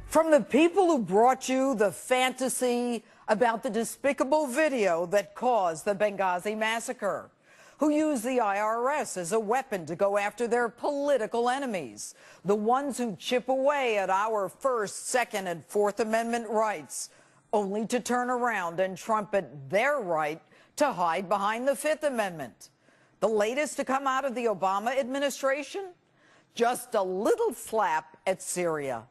From the people who brought you the fantasy about the despicable video that caused the Benghazi massacre, who used the IRS as a weapon to go after their political enemies, the ones who chip away at our First, Second, and Fourth Amendment rights, only to turn around and trumpet their right to hide behind the Fifth Amendment. The latest to come out of the Obama administration? Just a little slap at Syria.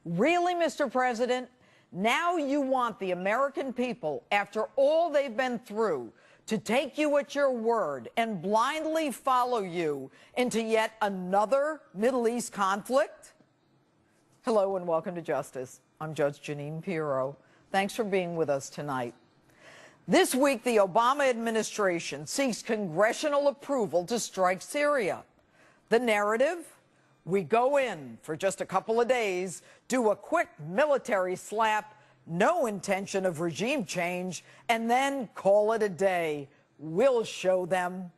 Really, Mr. President? Now you want the American people, after all they've been through, to take you at your word and blindly follow you into yet another Middle East conflict? Hello and welcome to Justice. I'm Judge Jeanine Pirro. Thanks for being with us tonight. This week, the Obama administration seeks congressional approval to strike Syria. The narrative? We go in for just a couple of days, do a quick military slap, no intention of regime change, and then call it a day. We'll show them.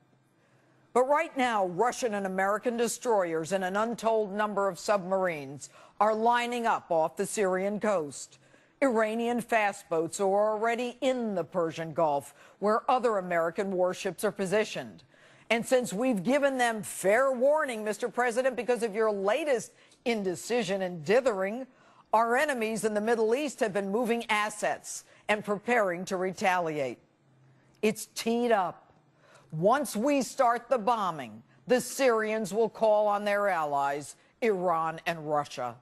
But right now, Russian and American destroyers and an untold number of submarines are lining up off the Syrian coast. Iranian fast boats are already in the Persian Gulf, where other American warships are positioned. And since we've given them fair warning, Mr. President, because of your latest indecision and dithering, our enemies in the Middle East have been moving assets and preparing to retaliate. It's teed up. Once we start the bombing, the Syrians will call on their allies, Iran and Russia.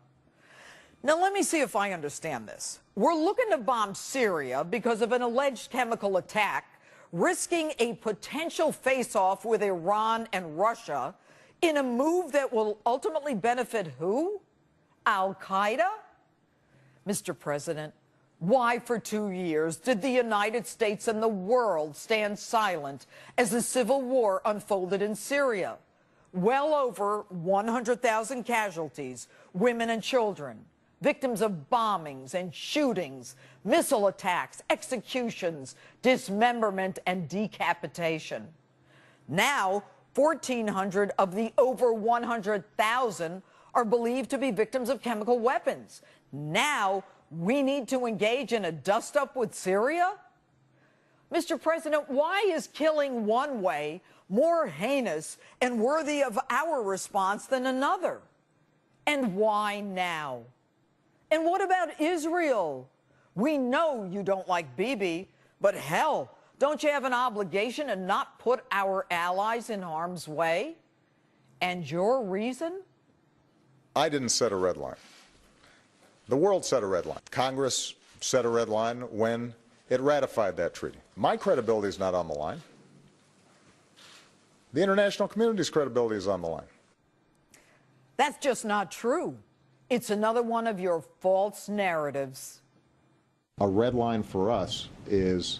Now, let me see if I understand this. We're looking to bomb Syria because of an alleged chemical attack, risking a potential face-off with Iran and Russia in a move that will ultimately benefit who? Al-Qaeda? Mr. President, why for 2 years did the United States and the world stand silent as the civil war unfolded in Syria? Well over 100,000 casualties, women and children, victims of bombings and shootings, missile attacks, executions, dismemberment, and decapitation. Now, 1,400 of the over 100,000 are believed to be victims of chemical weapons. Now, we need to engage in a dust-up with Syria? Mr. President, why is killing one way more heinous and worthy of our response than another? And why now? And what about Israel? We know you don't like Bibi, but hell, don't you have an obligation to not put our allies in harm's way? And your reason? I didn't set a red line. The world set a red line. Congress set a red line when it ratified that treaty. My credibility is not on the line. The international community's credibility is on the line. That's just not true. It's another one of your false narratives. A red line for us is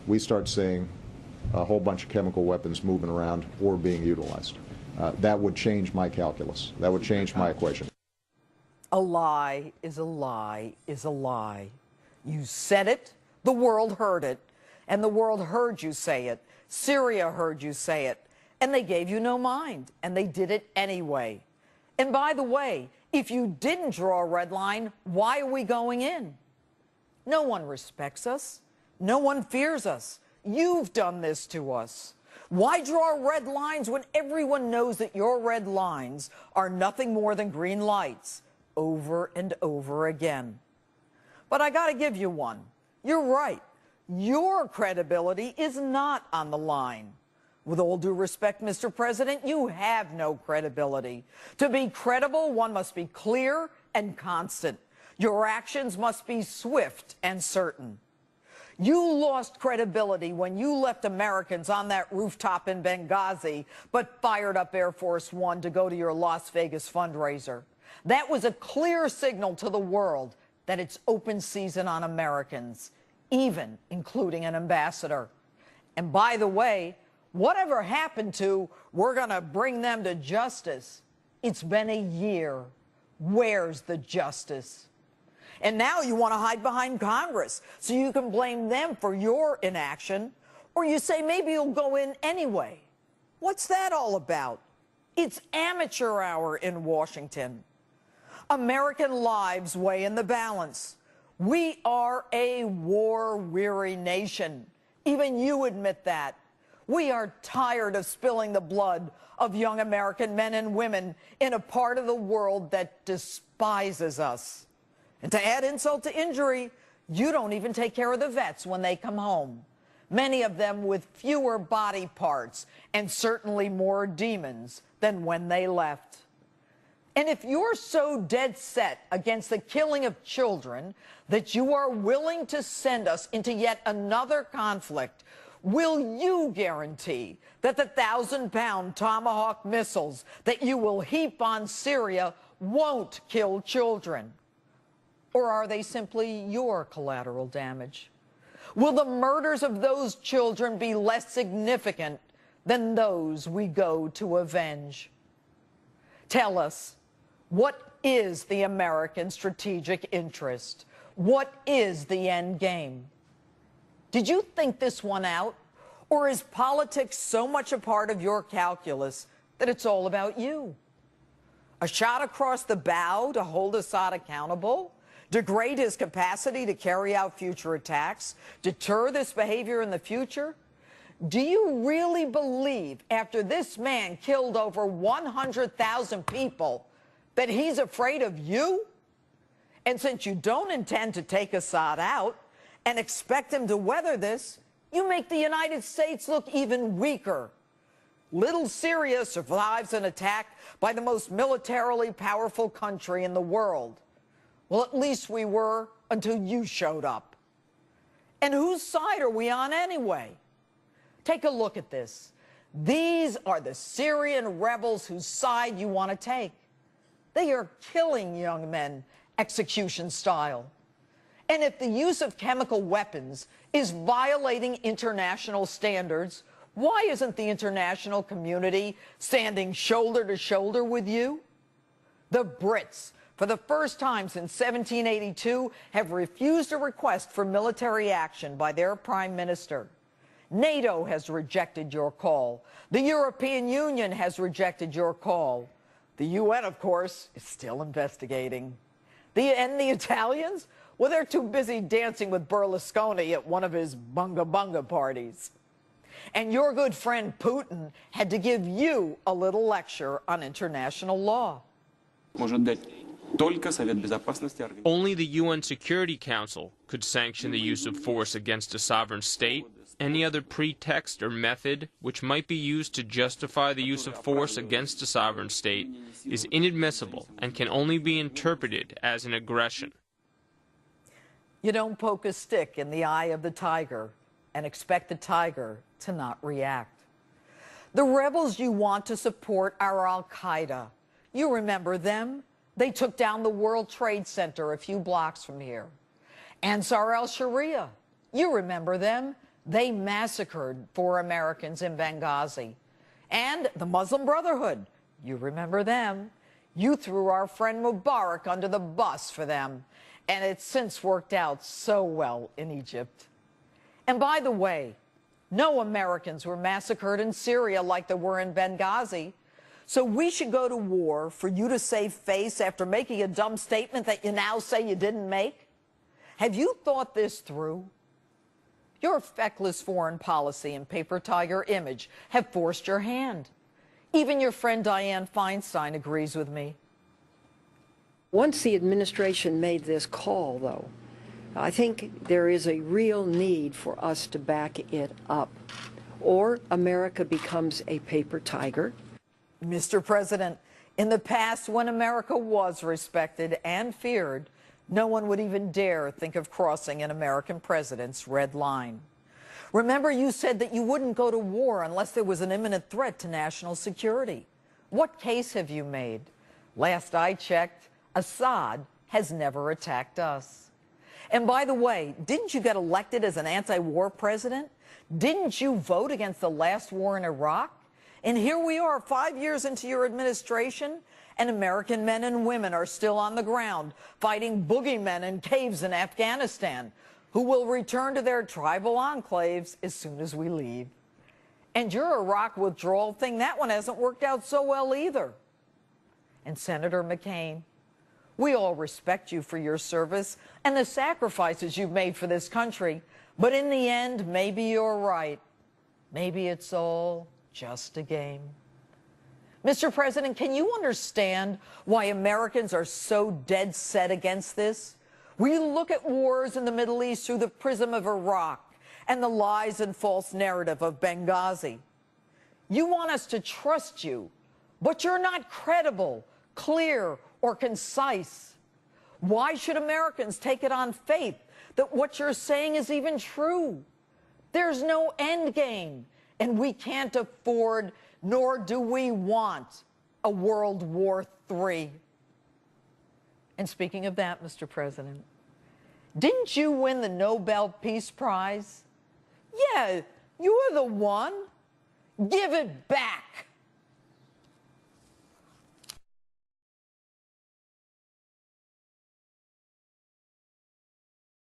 we start seeing a whole bunch of chemical weapons moving around or being utilized. That would change my calculus. That would change my equation. A lie is a lie is a lie. You said it, the world heard it, and the world heard you say it. Syria heard you say it, and they gave you no mind, and they did it anyway. And by the way, if you didn't draw a red line, why are we going in? No one respects us. No one fears us. You've done this to us. Why draw red lines when everyone knows that your red lines are nothing more than green lights over and over again? But I got to give you one. You're right. Your credibility is not on the line. With all due respect, Mr. President, you have no credibility. To be credible, one must be clear and constant. Your actions must be swift and certain. You lost credibility when you left Americans on that rooftop in Benghazi, but fired up Air Force One to go to your Las Vegas fundraiser. That was a clear signal to the world that it's open season on Americans, even including an ambassador. And by the way, whatever happened to, we're going to bring them to justice? It's been a year. Where's the justice? And now you want to hide behind Congress so you can blame them for your inaction, or you say maybe you'll go in anyway. What's that all about? It's amateur hour in Washington. American lives weigh in the balance. We are a war-weary nation. Even you admit that. We are tired of spilling the blood of young American men and women in a part of the world that despises us. And to add insult to injury, you don't even take care of the vets when they come home. Many of them with fewer body parts and certainly more demons than when they left. And if you're so dead set against the killing of children that you are willing to send us into yet another conflict, will you guarantee that the 1,000-pound Tomahawk missiles that you will heap on Syria won't kill children? Or are they simply your collateral damage? Will the murders of those children be less significant than those we go to avenge? Tell us, what is the American strategic interest? What is the end game? Did you think this one out? Or is politics so much a part of your calculus that it's all about you? A shot across the bow to hold Assad accountable? Degrade his capacity to carry out future attacks? Deter this behavior in the future? Do you really believe, after this man killed over 100,000 people, that he's afraid of you? And since you don't intend to take Assad out and expect him to weather this, you make the United States look even weaker. Little Syria survives an attack by the most militarily powerful country in the world. Well, at least we were until you showed up. And whose side are we on anyway? Take a look at this. These are the Syrian rebels whose side you want to take. They are killing young men, execution style. And if the use of chemical weapons is violating international standards, why isn't the international community standing shoulder to shoulder with you? The Brits, for the first time since 1782, have refused a request for military action by their prime minister. NATO has rejected your call. The European Union has rejected your call. The UN, of course, is still investigating. And the Italians? Well, they're too busy dancing with Berlusconi at one of his bunga-bunga parties. And your good friend Putin had to give you a little lecture on international law. Only the UN Security Council could sanction the use of force against a sovereign state. Any other pretext or method which might be used to justify the use of force against a sovereign state is inadmissible and can only be interpreted as an aggression. You don't poke a stick in the eye of the tiger and expect the tiger to not react. The rebels you want to support are Al-Qaeda. You remember them? They took down the World Trade Center a few blocks from here. Ansar al-Sharia. You remember them? They massacred 4 Americans in Benghazi. And the Muslim Brotherhood. You remember them? You threw our friend Mubarak under the bus for them. And it's since worked out so well in Egypt. And by the way, no Americans were massacred in Syria like they were in Benghazi. So we should go to war for you to save face after making a dumb statement that you now say you didn't make? Have you thought this through? Your feckless foreign policy and paper tiger image have forced your hand. Even your friend Dianne Feinstein agrees with me. Once the administration made this call, though, I think there is a real need for us to back it up, or America becomes a paper tiger. Mr. President, in the past, when America was respected and feared, no one would even dare think of crossing an American president's red line. Remember, you said that you wouldn't go to war unless there was an imminent threat to national security. What case have you made? Last I checked, Assad has never attacked us. And by the way, didn't you get elected as an anti-war president? Didn't you vote against the last war in Iraq? And here we are 5 years into your administration, and American men and women are still on the ground fighting boogeymen in caves in Afghanistan, who will return to their tribal enclaves as soon as we leave. And your Iraq withdrawal thing, that one hasn't worked out so well either. And Senator McCain, We all respect you for your service and the sacrifices you've made for this country. But in the end, maybe you're right. Maybe it's all just a game. Mr. President, can you understand why Americans are so dead set against this? We look at wars in the Middle East through the prism of Iraq and the lies and false narrative of Benghazi. You want us to trust you, but you're not credible, clear, or concise. Why should Americans take it on faith that what you're saying is even true? There's no end game, and we can't afford, nor do we want, a World War III. And speaking of that, Mr. President, didn't you win the Nobel Peace Prize? Yeah, you're the one. Give it back.